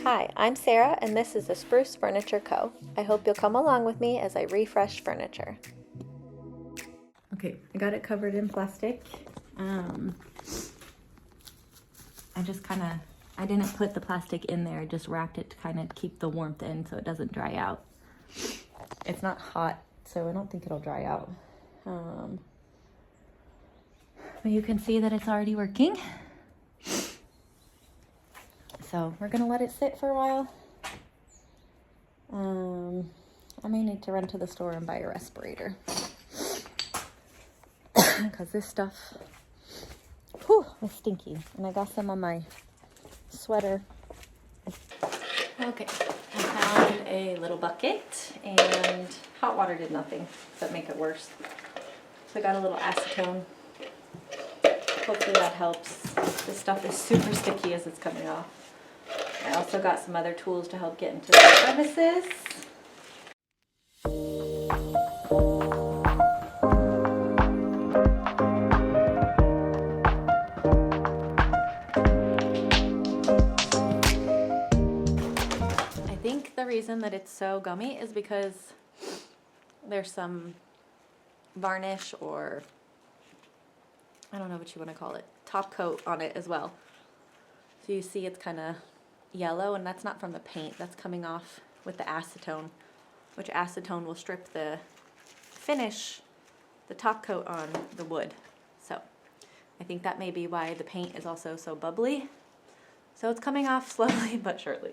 Hi, I'm Sarah and this is the Spruce Furniture Co. I hope you'll come along with me as I refresh furniture. Okay, I got it covered in plastic. I didn't put the plastic in there, I just wrapped it to kind of keep the warmth in so it doesn't dry out. It's not hot, so I don't think it'll dry out. But you can see that it's already working. So we're gonna let it sit for a while. I may need to run to the store and buy a respirator. Because this stuff, is stinky. And I got some on my sweater. Okay, I found a little bucket and hot water did nothing but make it worse. So I got a little acetone. Hopefully that helps. This stuff is super sticky as it's coming off. I also got some other tools to help get into the crevices. I think the reason that it's so gummy is because there's some varnish, or I don't know what you want to call it, top coat on it as well. So you see it's kind of yellow, and that's not from the paint, that's coming off with the acetone, which acetone will strip the finish, the top coat on the wood. So I think that may be why the paint is also so bubbly. So it's coming off slowly but surely.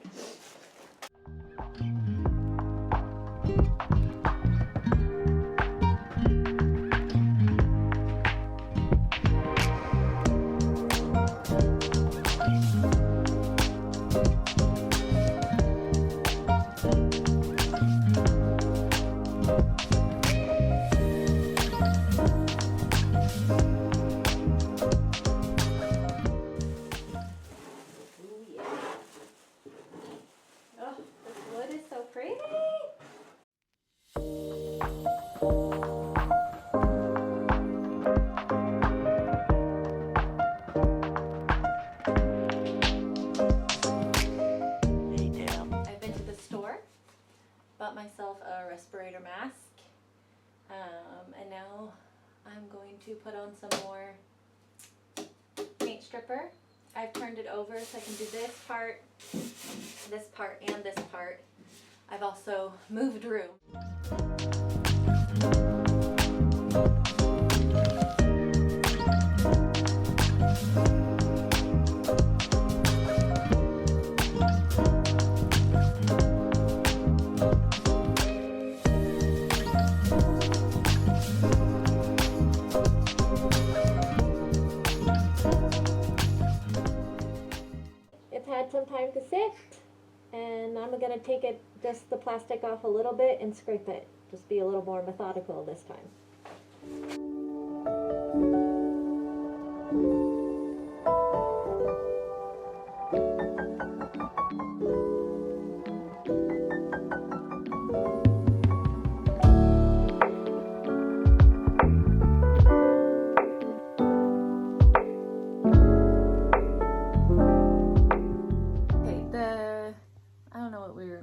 Bought myself a respirator mask, and now I'm going to put on some more paint stripper. I've turned it over so I can do this part, and this part. I've also moved room. Had some time to sit, and I'm gonna take it, just the plastic off a little bit and scrape it. Just be a little more methodical this time.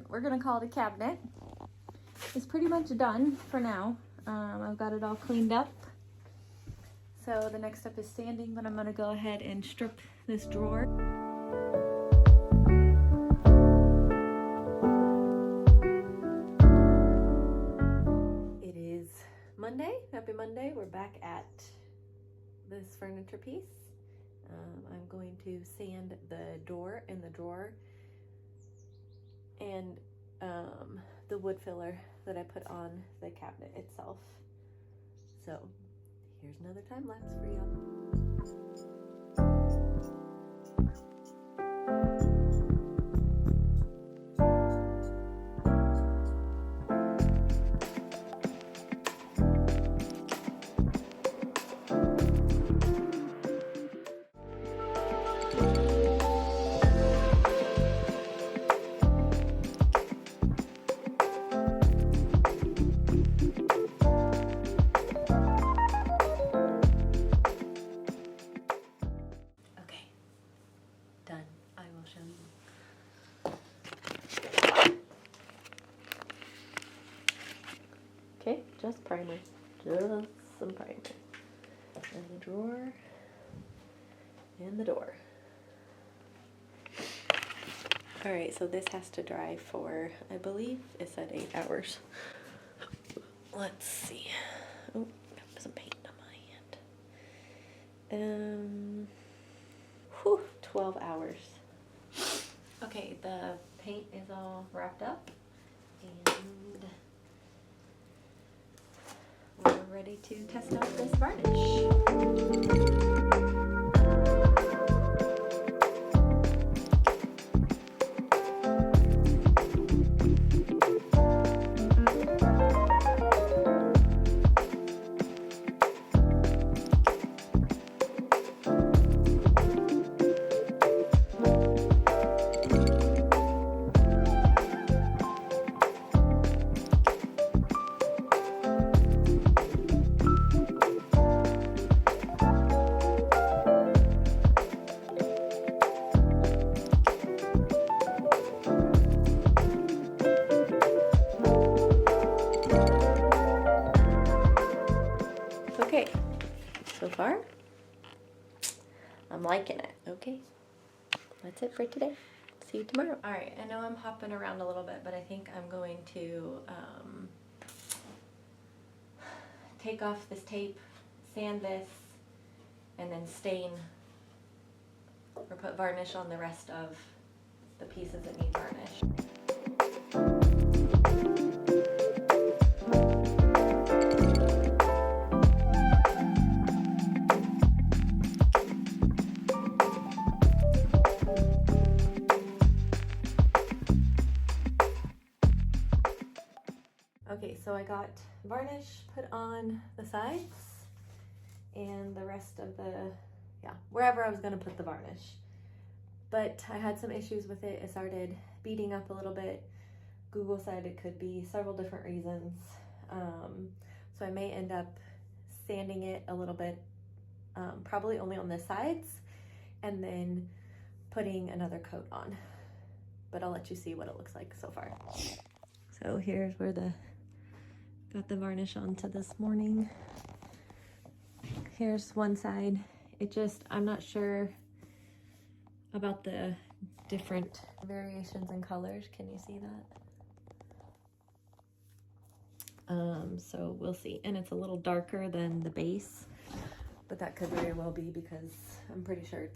We're gonna call it a cabinet. It's pretty much done for now. I've got it all cleaned up. So the next step is sanding, but I'm gonna go ahead and strip this drawer. It is Monday. Happy Monday. We're back at this furniture piece. I'm going to sand the door and the drawer and the wood filler that I put on the cabinet itself. So here's another time lapse for y'all. just primer. Just some primer. And the drawer. And the door. Alright, so this has to dry for, I believe it said 8 hours. Let's see. Oh, got some paint on my hand. 12 hours. Okay, the paint is all wrapped up. And we're ready to test out this varnish. Okay, so far, I'm liking it. Okay, that's it for today. See you tomorrow. All right, I know I'm hopping around a little bit, but I think I'm going to take off this tape, sand this, and then stain or put varnish on the rest of the pieces that need varnish. Okay, so I got varnish put on the sides and the rest of the, wherever I was going to put the varnish. But I had some issues with it. It started beading up a little bit. Google said it could be several different reasons. So I may end up sanding it a little bit, probably only on the sides, and then putting another coat on. But I'll let you see what it looks like so far. So here's where got the varnish onto this morning. Here's one side. I'm not sure about the different variations in colors. Can you see that? So we'll see. And it's a little darker than the base, but that could very well be because I'm pretty sure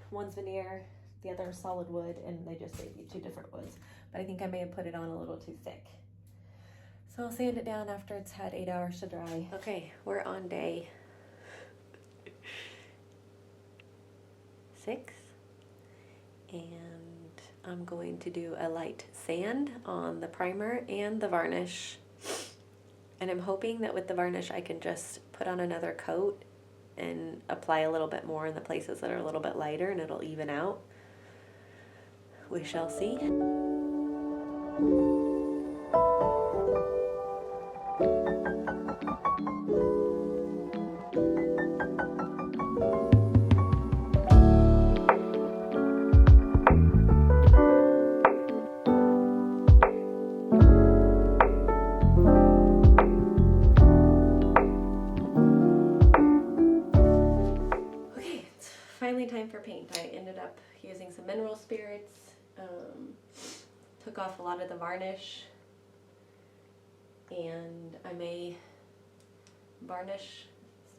one's veneer, the other is solid wood, and they just gave you 2 different woods. But I think I may have put it on a little too thick. So I'll sand it down after it's had 8 hours to dry. Okay, we're on day 6. And I'm going to do a light sand on the primer and the varnish. And I'm hoping that with the varnish I can just put on another coat and apply a little bit more in the places that are a little bit lighter and it'll even out. We shall see. Finally time for paint. I ended up using some mineral spirits, took off a lot of the varnish, and I may varnish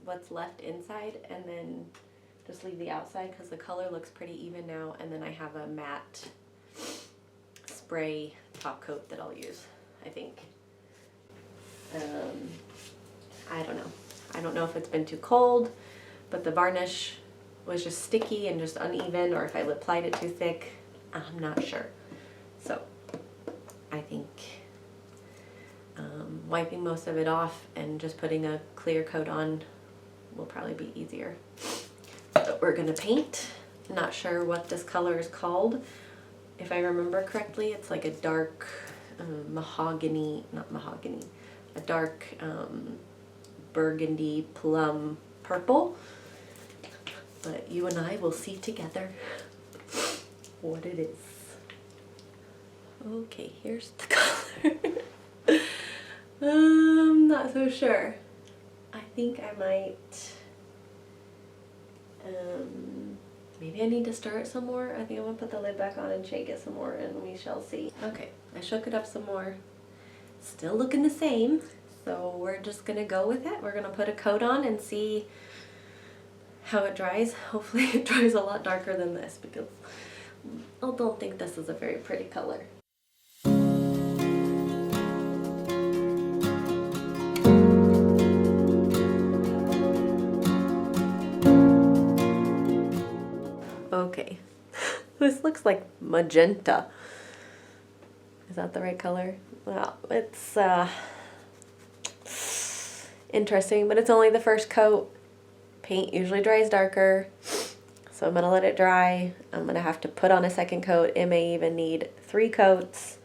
what's left inside and then just leave the outside because the color looks pretty even now, and then I have a matte spray top coat that I'll use, I think. I don't know. I don't know if it's been too cold, but the varnish was just sticky and just uneven, or if I applied it too thick, I'm not sure. So I think wiping most of it off and just putting a clear coat on will probably be easier. But we're gonna paint. Not sure what this color is called. If I remember correctly, it's like a dark mahogany, not mahogany, a dark burgundy plum purple. But you and I will see together what it is. Okay, here's the color. not so sure. I think I might, maybe I need to stir it some more. I think I'm gonna put the lid back on and shake it some more and we shall see. Okay, I shook it up some more. Still looking the same, so we're just gonna go with it. We're gonna put a coat on and see how it dries. Hopefully it dries a lot darker than this because I don't think this is a very pretty color. Okay, this looks like magenta. Is that the right color? Well, it's interesting, but it's only the first coat. Paint usually dries darker, so I'm gonna let it dry. I'm gonna have to put on a second coat. It may even need 3 coats,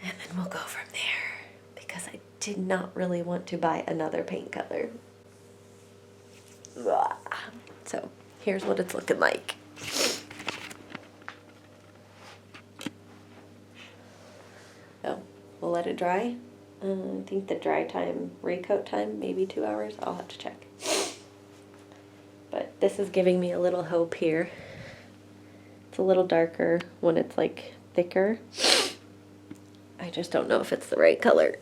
and then we'll go from there because I did not really want to buy another paint color. So here's what it's looking like. So we'll let it dry. I think the dry time, recoat time, maybe 2 hours. I'll have to check. But this is giving me a little hope here. It's a little darker when it's like thicker. I just don't know if it's the right color.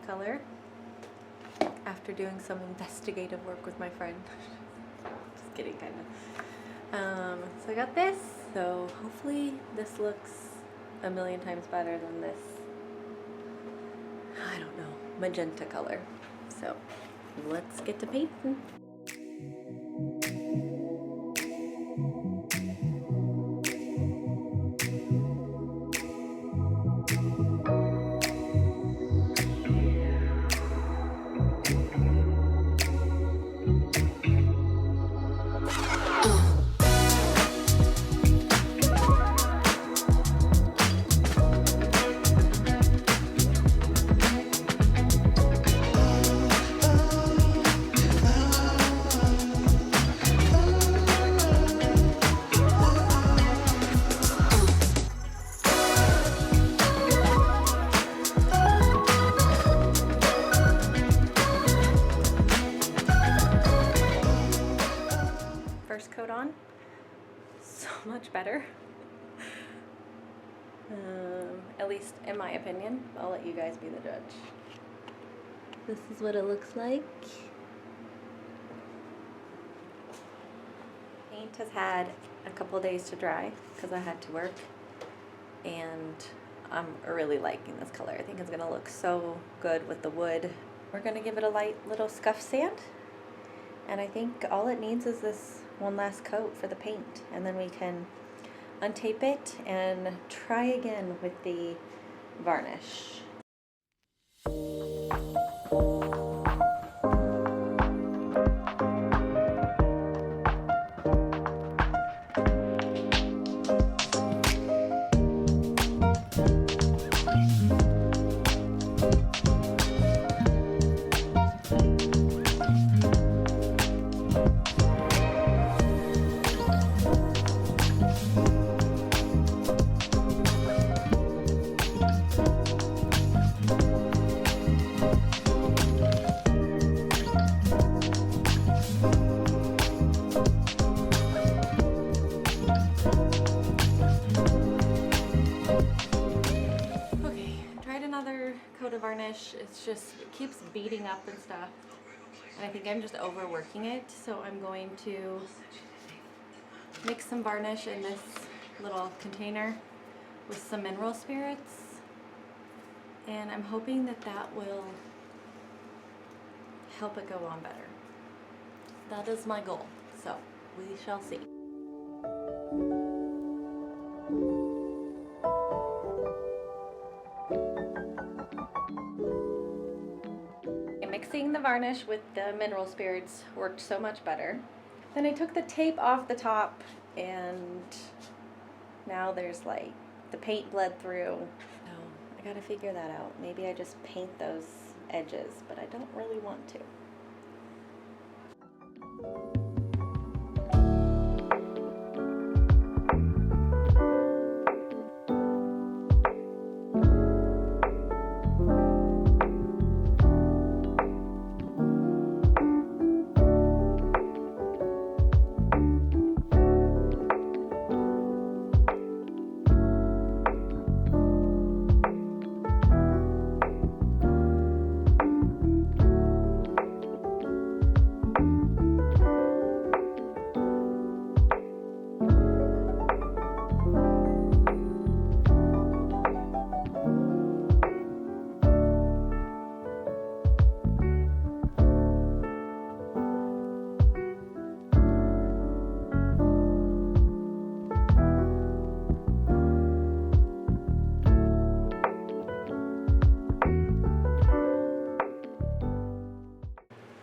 Color after doing some investigative work with my friend. Just kidding, kind of. So I got this, so hopefully this looks a million times better than this, I don't know, magenta color. So let's get to painting. Coat on, so much better. At least in my opinion. I'll let you guys be the judge. This is what it looks like. Paint has had a couple days to dry because I had to work, and I'm really liking this color. I think it's gonna look so good with the wood. We're gonna give it a light little scuff sand, and I think all it needs is this one last coat for the paint, and then we can untape it and try again with the varnish. Coat of varnish. It's just, it keeps beating up and stuff, and I think I'm just overworking it, so I'm going to mix some varnish in this little container with some mineral spirits, and I'm hoping that that will help it go on better. That is my goal, so we shall see. varnish with the mineral spirits worked so much better. Then I took the tape off the top, and now there's like the paint bled through. So I gotta figure that out. Maybe I just paint those edges, but I don't really want to.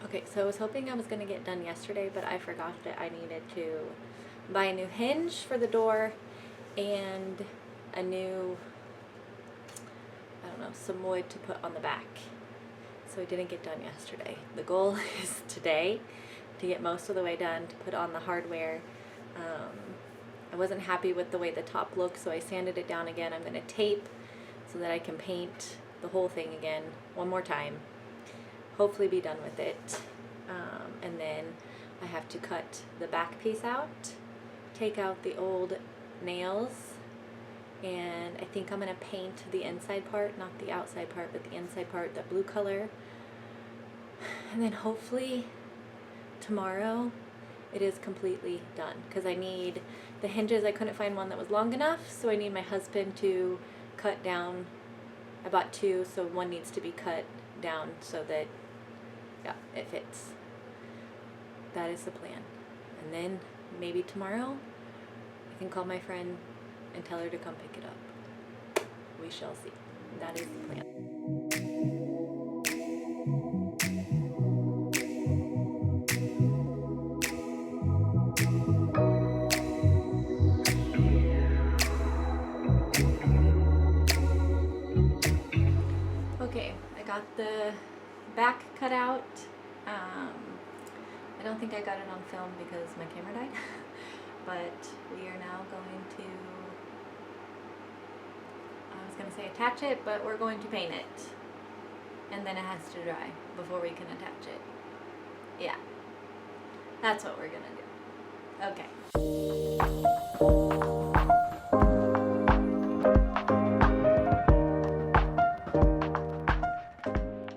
Okay, so I was hoping I was going to get done yesterday, but I forgot that I needed to buy a new hinge for the door and a new, I don't know, some wood to put on the back. So I didn't get done yesterday. The goal is today to get most of the way done, to put on the hardware. I wasn't happy with the way the top looked, so I sanded it down again. I'm going to tape so that I can paint the whole thing again one more time. Hopefully be done with it. And then I have to cut the back piece out, take out the old nails, and I think I'm going to paint the inside part, not the outside part, but the inside part, the blue color. And then hopefully tomorrow it is completely done, because I need the hinges. I couldn't find one that was long enough, so I need my husband to cut down. I bought two, so one needs to be cut down so that, yeah, it fits. That is the plan. And then maybe tomorrow I can call my friend and tell her to come pick it up. We shall see. That is the plan. Okay, I got the back cut out. I don't think I got it on film because my camera died, but we are now going to, I was going to say attach it, but we're going to paint it, and then it has to dry before we can attach it. Yeah, that's what we're going to do. Okay.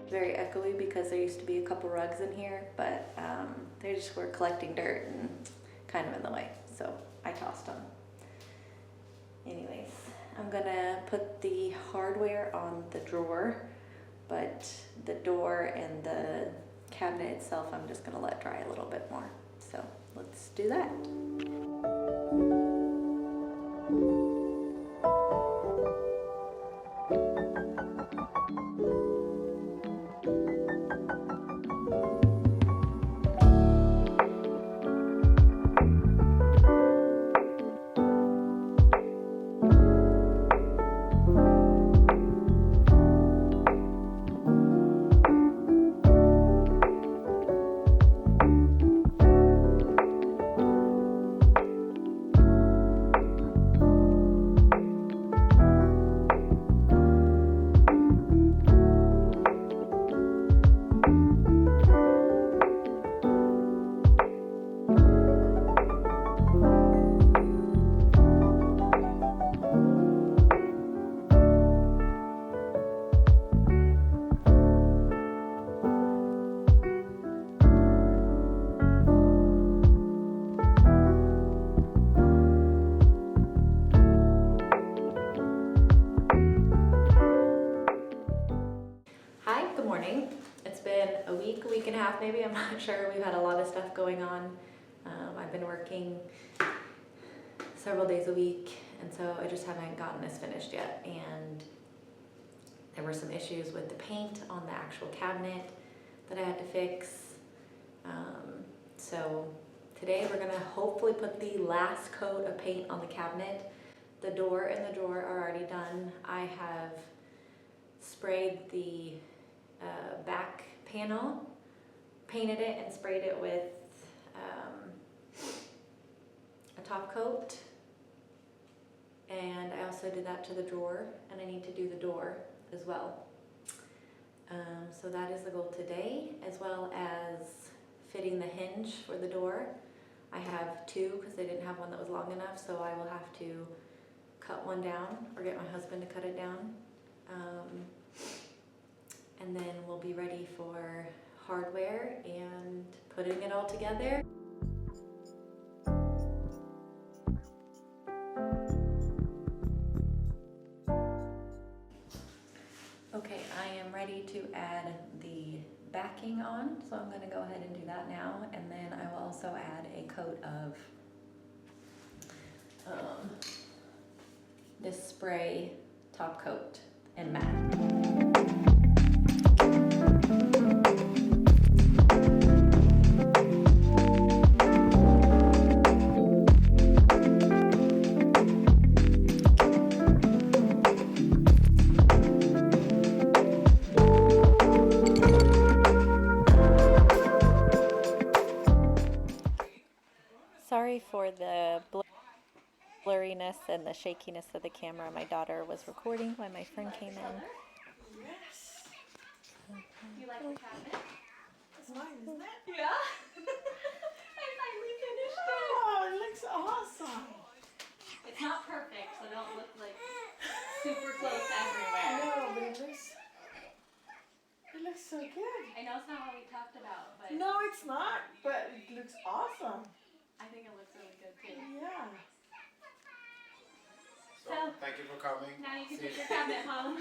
Very echoey because there used to be a couple rugs in here, but they just were collecting dirt and kind of in the way, so I tossed them. Anyways, I'm gonna put the hardware on the drawer, but the door and the cabinet itself I'm just gonna let dry a little bit more. So let's do that. Week and a half maybe, I'm not sure. We've had a lot of stuff going on. I've been working several days a week, and so I just haven't gotten this finished yet. And there were some issues with the paint on the actual cabinet that I had to fix. So today we're gonna hopefully put the last coat of paint on the cabinet. The door and the drawer are already done. I have sprayed the back panel, painted it and sprayed it with a top coat. And I also did that to the drawer, and I need to do the door as well. So that is the goal today, as well as fitting the hinge for the door. I have two because they didn't have one that was long enough, so I will have to cut one down or get my husband to cut it down. And then we'll be ready for hardware and putting it all together. Okay, I am ready to add the backing on, so I'm going to go ahead and do that now, and then I will also add a coat of this spray top coat and matte. Sorry for the blurriness and the shakiness of the camera. My daughter was recording when my friend came in. Yes. You like the cabinet? It's mine, isn't it? Yeah. I finally finished it. Oh, it looks awesome. It's not perfect, so don't look like super close everywhere. No, but it looks so good. I know it's not what we talked about, but No, it's not, but it looks awesome. I think it looks really good too. Yeah. So, Thank you for coming. now you can See take your cabinet home.